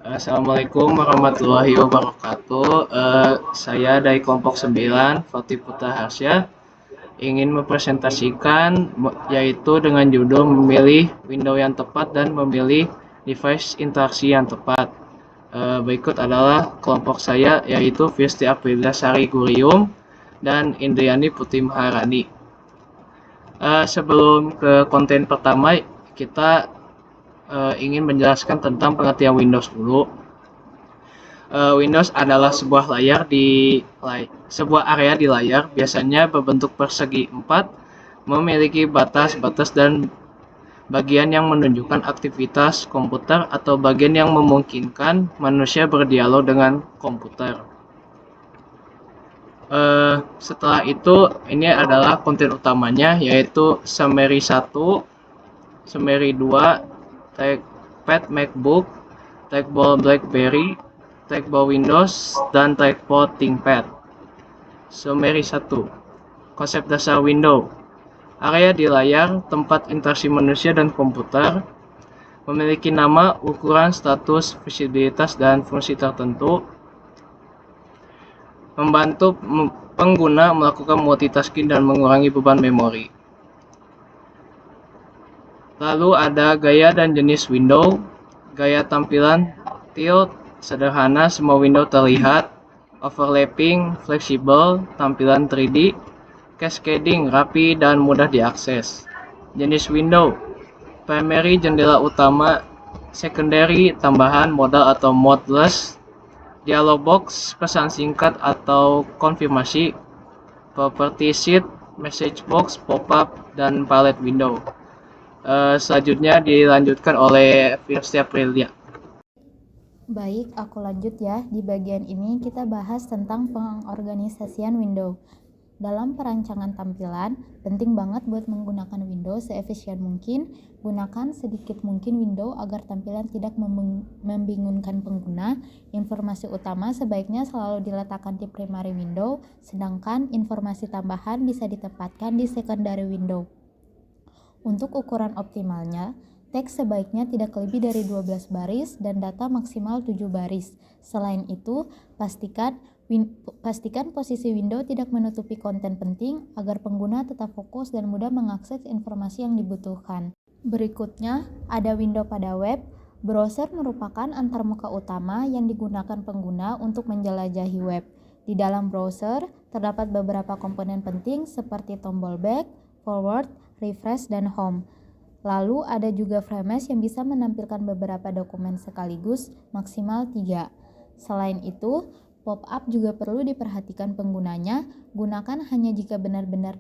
Assalamualaikum warahmatullahi wabarakatuh. Saya dari kelompok 9, Fatih Putra Harsya, ingin mempresentasikan yaitu dengan judul memilih window yang tepat dan memilih device interaksi yang tepat. Berikut adalah kelompok saya yaitu Fisti Aprilia Sari Gurium dan Indriani Putri Maharani. Sebelum ke konten pertama, kita ingin menjelaskan tentang pengertian Windows dulu. Windows adalah sebuah sebuah area di layar, biasanya berbentuk persegi 4, memiliki batas-batas dan bagian yang menunjukkan aktivitas komputer atau bagian yang memungkinkan manusia berdialog dengan komputer. Setelah itu, ini adalah konten utamanya, yaitu summary 1, summary 2, trackpad MacBook, trackball BlackBerry, trackball Windows, dan trackball ThinkPad. Summary 1. Konsep dasar Windows. Area di layar, tempat interaksi manusia dan komputer, memiliki nama, ukuran, status, visibilitas, dan fungsi tertentu, membantu pengguna melakukan multitasking dan mengurangi beban memori. Lalu ada gaya dan jenis window. Gaya tampilan tilt, sederhana, semua window terlihat. Overlapping, fleksibel, tampilan 3D. Cascading, rapi dan mudah diakses. Jenis window: primary, jendela utama. Secondary, tambahan, modal atau modeless. Dialog box, pesan singkat atau konfirmasi. Property sheet, message box, pop-up, dan palette window. Selanjutnya dilanjutkan oleh Firsty Aprilia. Baik, aku lanjut ya. Di bagian ini kita bahas tentang pengorganisasian window. Dalam perancangan tampilan, penting banget buat menggunakan window seefisien mungkin. Gunakan sedikit mungkin window agar tampilan tidak membingungkan pengguna. Informasi utama sebaiknya selalu diletakkan di primary window, sedangkan informasi tambahan bisa ditempatkan di secondary window. Untuk ukuran optimalnya, teks sebaiknya tidak lebih dari 12 baris dan data maksimal 7 baris. Selain itu, pastikan posisi window tidak menutupi konten penting agar pengguna tetap fokus dan mudah mengakses informasi yang dibutuhkan. Berikutnya, ada window pada web. Browser merupakan antarmuka utama yang digunakan pengguna untuk menjelajahi web. Di dalam browser, terdapat beberapa komponen penting seperti tombol back, forward, refresh, dan home. Lalu ada juga frames yang bisa menampilkan beberapa dokumen sekaligus, maksimal 3. Selain itu, pop-up juga perlu diperhatikan penggunanya, gunakan hanya jika benar-benar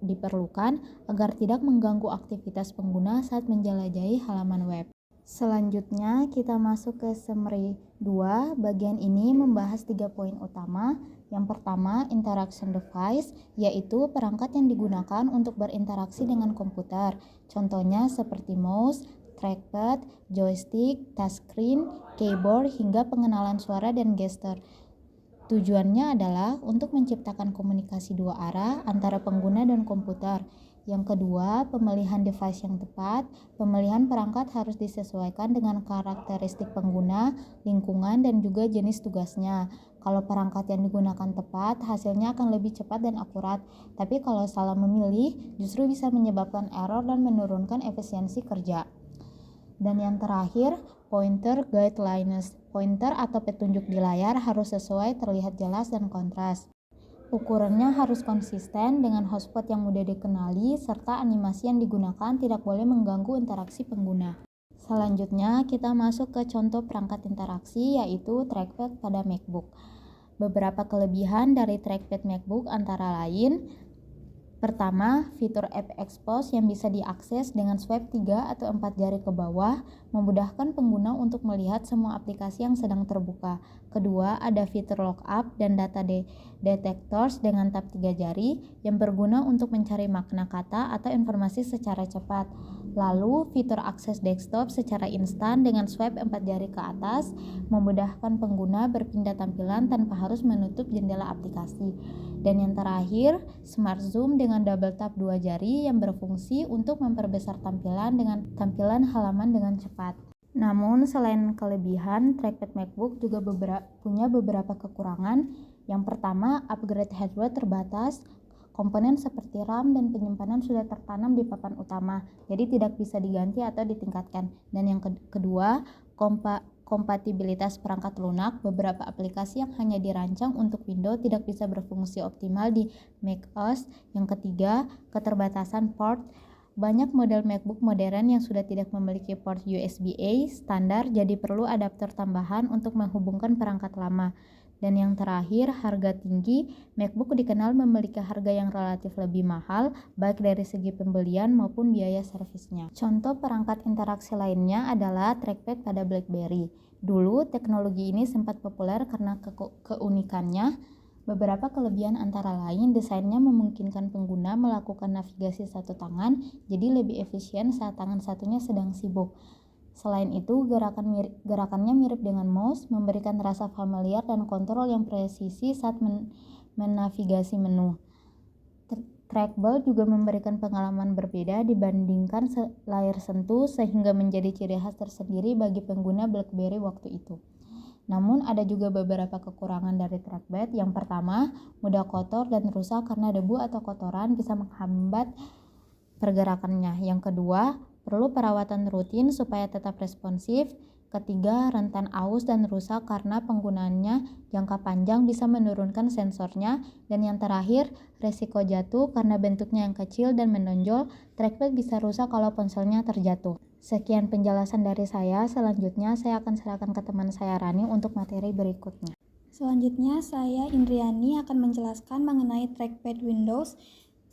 diperlukan agar tidak mengganggu aktivitas pengguna saat menjelajahi halaman web. Selanjutnya kita masuk ke summary 2. Bagian ini membahas 3 poin utama. Yang pertama, interaction device, yaitu perangkat yang digunakan untuk berinteraksi dengan komputer. Contohnya seperti mouse, trackpad, joystick, touchscreen, keyboard, hingga pengenalan suara dan gestur. Tujuannya adalah untuk menciptakan komunikasi dua arah antara pengguna dan komputer. Yang kedua, pemilihan device yang tepat. Pemilihan perangkat harus disesuaikan dengan karakteristik pengguna, lingkungan, dan juga jenis tugasnya. Kalau perangkat yang digunakan tepat, hasilnya akan lebih cepat dan akurat. Tapi kalau salah memilih, justru bisa menyebabkan error dan menurunkan efisiensi kerja. Dan yang terakhir, pointer guidelines. Pointer atau petunjuk di layar harus sesuai, terlihat jelas, dan kontras. Ukurannya harus konsisten dengan hotspot yang mudah dikenali, serta animasi yang digunakan tidak boleh mengganggu interaksi pengguna. Selanjutnya, kita masuk ke contoh perangkat interaksi, yaitu trackpad pada MacBook. Beberapa kelebihan dari trackpad MacBook antara lain: pertama, fitur App Expose yang bisa diakses dengan swipe 3 atau 4 jari ke bawah, memudahkan pengguna untuk melihat semua aplikasi yang sedang terbuka. Kedua, ada fitur lookup dan data detectors dengan tab 3 jari yang berguna untuk mencari makna kata atau informasi secara cepat. Lalu, fitur akses desktop secara instan dengan swipe 4 jari ke atas, memudahkan pengguna berpindah tampilan tanpa harus menutup jendela aplikasi. Dan yang terakhir, Smart Zoom dengan double tap 2 jari yang berfungsi untuk memperbesar tampilan halaman dengan cepat. Namun selain kelebihan, trackpad MacBook juga punya beberapa kekurangan. Yang pertama, upgrade hardware terbatas. Komponen seperti RAM dan penyimpanan sudah tertanam di papan utama, jadi tidak bisa diganti atau ditingkatkan. Dan yang kedua, kompatibilitas perangkat lunak. Beberapa aplikasi yang hanya dirancang untuk Windows tidak bisa berfungsi optimal di macOS. Yang ketiga, keterbatasan port. Banyak model MacBook modern yang sudah tidak memiliki port USB-A standar, jadi perlu adapter tambahan untuk menghubungkan perangkat lama. Dan yang terakhir, harga tinggi. MacBook dikenal memiliki harga yang relatif lebih mahal, baik dari segi pembelian maupun biaya servisnya. Contoh perangkat interaksi lainnya adalah trackpad pada BlackBerry. Dulu, teknologi ini sempat populer karena keunikannya. Beberapa kelebihan antara lain, desainnya memungkinkan pengguna melakukan navigasi satu tangan, jadi lebih efisien saat tangan satunya sedang sibuk. Selain itu, gerakannya mirip dengan mouse, memberikan rasa familiar dan kontrol yang presisi saat menavigasi menu. Trackball juga memberikan pengalaman berbeda dibandingkan layar sentuh, sehingga menjadi ciri khas tersendiri bagi pengguna BlackBerry waktu itu. Namun ada juga beberapa kekurangan dari trackpad. Yang pertama, mudah kotor dan rusak karena debu atau kotoran bisa menghambat pergerakannya. Yang kedua, perlu perawatan rutin supaya tetap responsif. Ketiga, rentan aus dan rusak karena penggunaannya jangka panjang bisa menurunkan sensornya. Dan yang terakhir, resiko jatuh karena bentuknya yang kecil dan menonjol. Trackpad bisa rusak kalau ponselnya terjatuh. Sekian penjelasan dari saya. Selanjutnya saya akan serahkan ke teman saya Rani untuk materi berikutnya. Selanjutnya saya Indriani akan menjelaskan mengenai trackpad Windows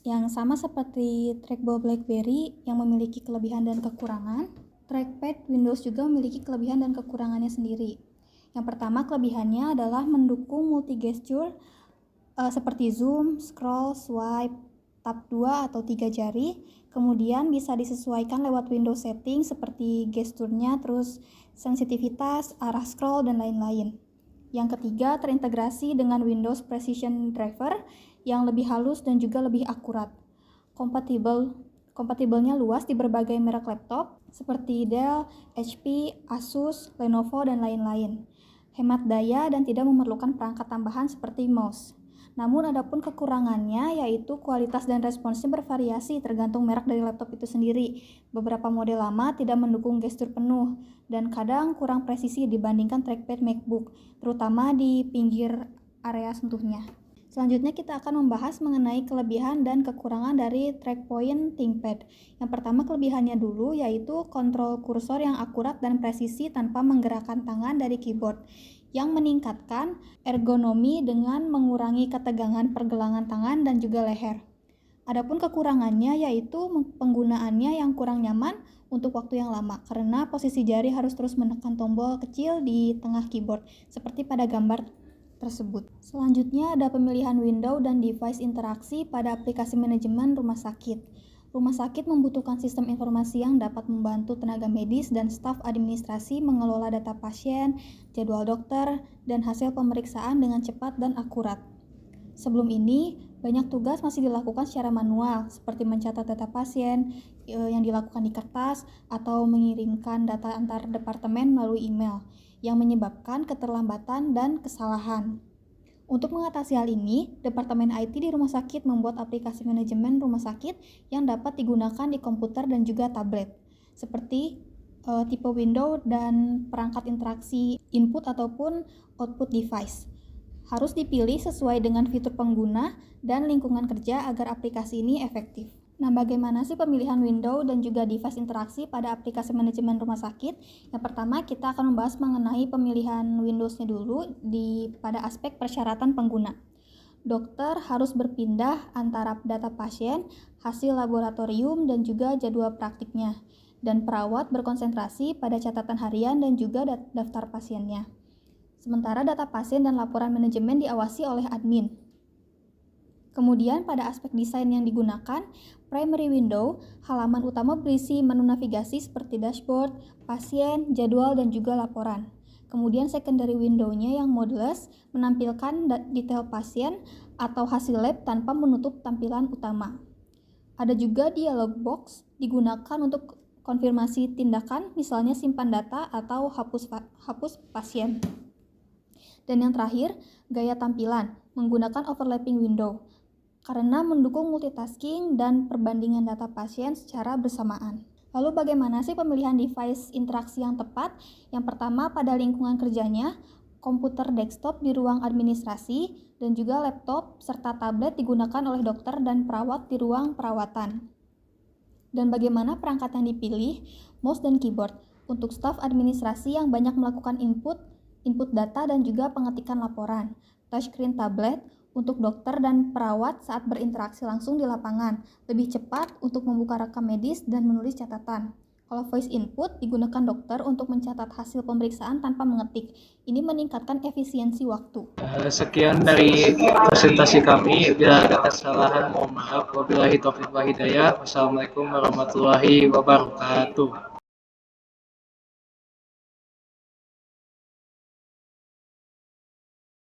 yang sama seperti trackball BlackBerry yang memiliki kelebihan dan kekurangan. Trackpad Windows juga memiliki kelebihan dan kekurangannya sendiri. Yang pertama, kelebihannya adalah mendukung multi-gesture seperti zoom, scroll, swipe, tap 2 atau 3 jari. Kemudian bisa disesuaikan lewat Windows setting seperti gesturnya, terus sensitivitas, arah scroll, dan lain-lain. Yang ketiga, terintegrasi dengan Windows Precision Driver yang lebih halus dan juga lebih akurat. Kompatibelnya luas di berbagai merek laptop seperti Dell, HP, Asus, Lenovo, dan lain-lain. Hemat daya dan tidak memerlukan perangkat tambahan seperti mouse. Namun adapun kekurangannya yaitu kualitas dan responsnya bervariasi tergantung merek dari laptop itu sendiri. Beberapa model lama tidak mendukung gestur penuh dan kadang kurang presisi dibandingkan trackpad MacBook, terutama di pinggir area sentuhnya. Selanjutnya kita akan membahas mengenai kelebihan dan kekurangan dari trackpoint ThinkPad. Yang pertama, kelebihannya dulu yaitu kontrol kursor yang akurat dan presisi tanpa menggerakkan tangan dari keyboard, yang meningkatkan ergonomi dengan mengurangi ketegangan pergelangan tangan dan juga leher. Adapun kekurangannya yaitu penggunaannya yang kurang nyaman untuk waktu yang lama karena posisi jari harus terus menekan tombol kecil di tengah keyboard seperti pada gambar tersebut. Selanjutnya ada pemilihan window dan device interaksi pada aplikasi manajemen rumah sakit. Rumah sakit membutuhkan sistem informasi yang dapat membantu tenaga medis dan staf administrasi mengelola data pasien, jadwal dokter, dan hasil pemeriksaan dengan cepat dan akurat. Sebelum ini, banyak tugas masih dilakukan secara manual, seperti mencatat data pasien yang dilakukan di kertas atau mengirimkan data antar departemen melalui email, yang menyebabkan keterlambatan dan kesalahan. Untuk mengatasi hal ini, Departemen IT di rumah sakit membuat aplikasi manajemen rumah sakit yang dapat digunakan di komputer dan juga tablet, seperti tipe window dan perangkat interaksi input ataupun output device. Harus dipilih sesuai dengan fitur pengguna dan lingkungan kerja agar aplikasi ini efektif. Nah, bagaimana sih pemilihan window dan juga device interaksi pada aplikasi manajemen rumah sakit? Yang pertama, kita akan membahas mengenai pemilihan Windows-nya dulu pada aspek persyaratan pengguna. Dokter harus berpindah antara data pasien, hasil laboratorium, dan juga jadwal praktiknya. Dan perawat berkonsentrasi pada catatan harian dan juga daftar pasiennya. Sementara data pasien dan laporan manajemen diawasi oleh admin. Kemudian pada aspek desain yang digunakan, primary window, halaman utama berisi menu navigasi seperti dashboard, pasien, jadwal, dan juga laporan. Kemudian secondary window-nya yang modeless menampilkan detail pasien atau hasil lab tanpa menutup tampilan utama. Ada juga dialog box digunakan untuk konfirmasi tindakan, misalnya simpan data atau hapus pasien. Dan yang terakhir, gaya tampilan, menggunakan overlapping window, karena mendukung multitasking dan perbandingan data pasien secara bersamaan. Lalu bagaimana sih pemilihan device interaksi yang tepat? Yang pertama, pada lingkungan kerjanya, komputer desktop di ruang administrasi, dan juga laptop serta tablet digunakan oleh dokter dan perawat di ruang perawatan. Dan bagaimana perangkat yang dipilih? Mouse dan keyboard untuk staf administrasi yang banyak melakukan input data dan juga pengetikan laporan. Touchscreen tablet untuk dokter dan perawat saat berinteraksi langsung di lapangan, lebih cepat untuk membuka rekam medis dan menulis catatan. Kalau voice input digunakan dokter untuk mencatat hasil pemeriksaan tanpa mengetik. Ini meningkatkan efisiensi waktu. Sekian dari presentasi kami. Bila ada kesalahan, mohon maaf. Wabillahi taufiq wal hidayah. Wassalamualaikum warahmatullahi wabarakatuh.